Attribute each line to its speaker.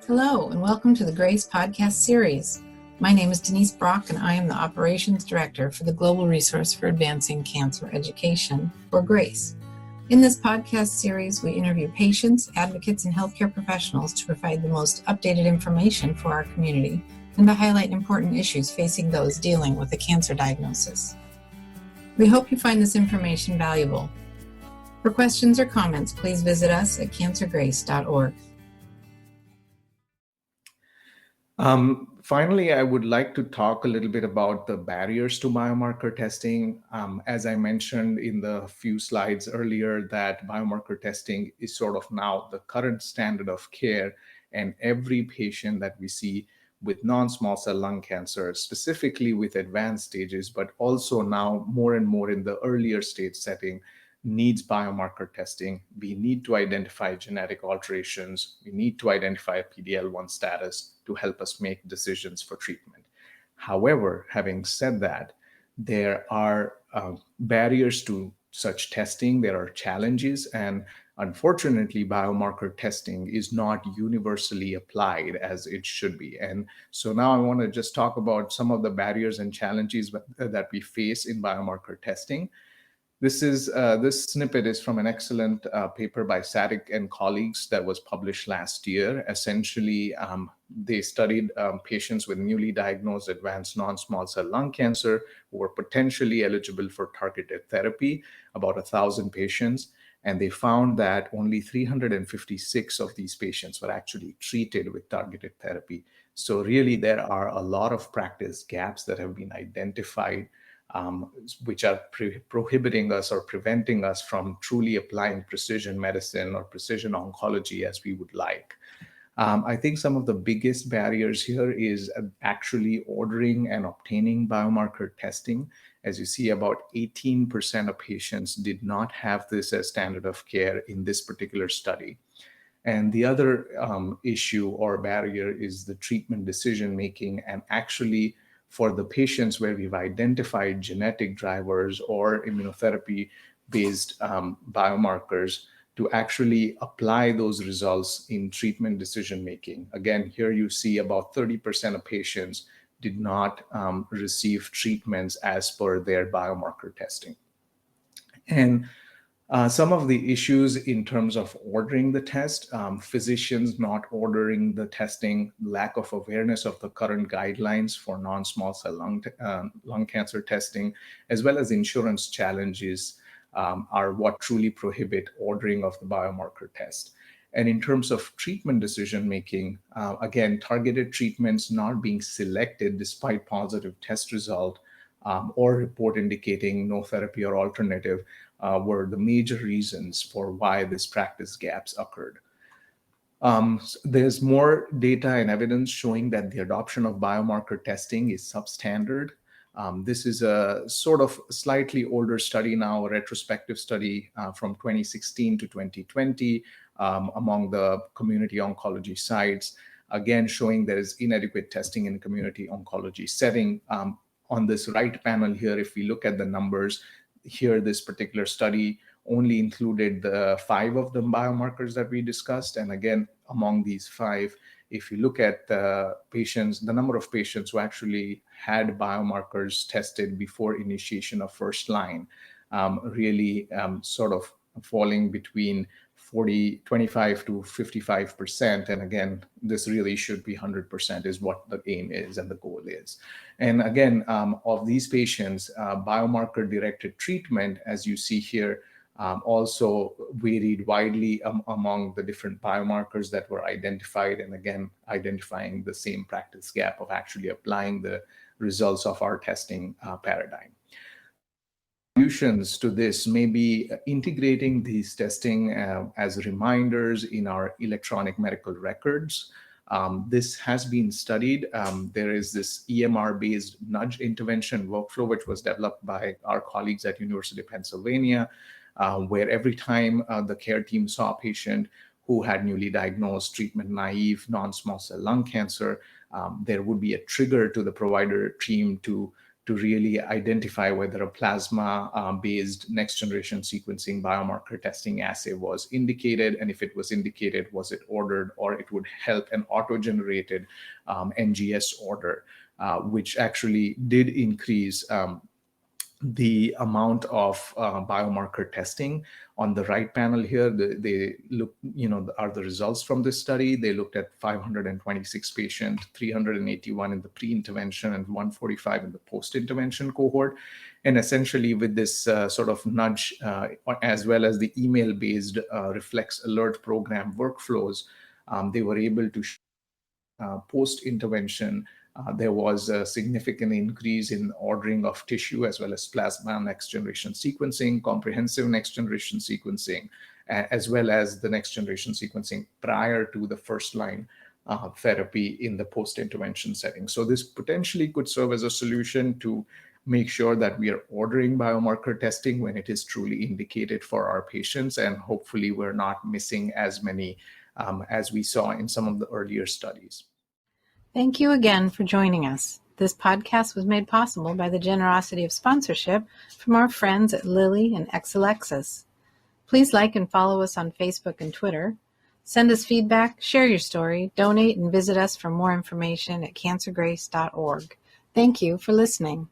Speaker 1: Hello, and welcome to the GRACE podcast series. My name is Denise Brock, and I am the Operations Director for the Global Resource for Advancing Cancer Education, or GRACE. In this podcast series, we interview patients, advocates, and healthcare professionals to provide the most updated information for our community and to highlight important issues facing those dealing with a cancer diagnosis. We hope you find this information valuable. For questions or comments, please visit us at cancergrace.org.
Speaker 2: Finally, I would like to talk a little bit about the barriers to biomarker testing. As I mentioned in the few slides earlier, that biomarker testing is sort of now the current standard of care, and every patient that we see with non-small cell lung cancer, specifically with advanced stages, but also now more and more in the earlier stage setting, needs biomarker testing. We need to identify genetic alterations. We need to identify PD-L1 status to help us make decisions for treatment. However, having said that, there are barriers to such testing. There are challenges, and unfortunately, biomarker testing is not universally applied as it should be. And so now I want to just talk about some of the barriers and challenges that we face in biomarker testing. This snippet is from an excellent paper by Sadik and colleagues that was published last year. Essentially, they studied patients with newly diagnosed advanced non-small cell lung cancer who were potentially eligible for targeted therapy, about 1,000 patients, and they found that only 356 of these patients were actually treated with targeted therapy. So really, there are a lot of practice gaps that have been identified, which are prohibiting us or preventing us from truly applying precision medicine or precision oncology as we would like. I think some of the biggest barriers here is actually ordering and obtaining biomarker testing. As you see, about 18% of patients did not have this as standard of care in this particular study. And the other issue or barrier is the treatment decision making, and actually for the patients where we've identified genetic drivers or immunotherapy-based biomarkers, to actually apply those results in treatment decision-making. Again, here you see about 30% of patients did not receive treatments as per their biomarker testing. And some of the issues in terms of ordering the test, physicians not ordering the testing, lack of awareness of the current guidelines for non-small cell lung cancer testing, as well as insurance challenges are what truly prohibit ordering of the biomarker test. And in terms of treatment decision-making, again, targeted treatments not being selected despite positive test result or report indicating no therapy or alternative were the major reasons for why this practice gaps occurred. There's more data and evidence showing that the adoption of biomarker testing is substandard. This is a sort of slightly older study now, a retrospective study from 2016 to 2020 among the community oncology sites, again showing there is inadequate testing in community oncology setting. On this right panel here, if we look at the numbers, here this particular study only included the 5 of the biomarkers that we discussed. And again, among these 5, if you look at the patients, the number of patients who actually had biomarkers tested before initiation of first line, really sort of falling between 25 to 55%. And again, this really should be 100% is what the aim is and the goal is. And again, of these patients, biomarker-directed treatment, as you see here, also varied widely among the different biomarkers that were identified, and again, identifying the same practice gap of actually applying the results of our testing paradigm. Solutions to this may be integrating these testing as reminders in our electronic medical records. This has been studied. There is this EMR-based nudge intervention workflow, which was developed by our colleagues at University of Pennsylvania, where every time the care team saw a patient who had newly diagnosed treatment-naive non-small cell lung cancer, there would be a trigger to the provider team to to really identify whether a plasma-based next-generation sequencing biomarker testing assay was indicated, and if it was indicated, was it ordered, or it would help an auto-generated NGS order, which actually did increase the amount of biomarker testing. On the right panel here, they look, are the results from this study. They looked at 526 patients, 381 in the pre-intervention and 145 in the post-intervention cohort. And essentially with this sort of nudge, as well as the email-based reflex alert program workflows, they were able to post-intervention, there was a significant increase in ordering of tissue as well as plasma next-generation sequencing, comprehensive next-generation sequencing, as well as the next-generation sequencing prior to the first-line therapy in the post-intervention setting. So this potentially could serve as a solution to make sure that we are ordering biomarker testing when it is truly indicated for our patients, and hopefully we're not missing as many as we saw in some of the earlier studies.
Speaker 1: Thank you again for joining us. This podcast was made possible by the generosity of sponsorship from our friends at Lilly and Exelixis. Please like and follow us on Facebook and Twitter. Send us feedback, share your story, donate, and visit us for more information at cancergrace.org. Thank you for listening.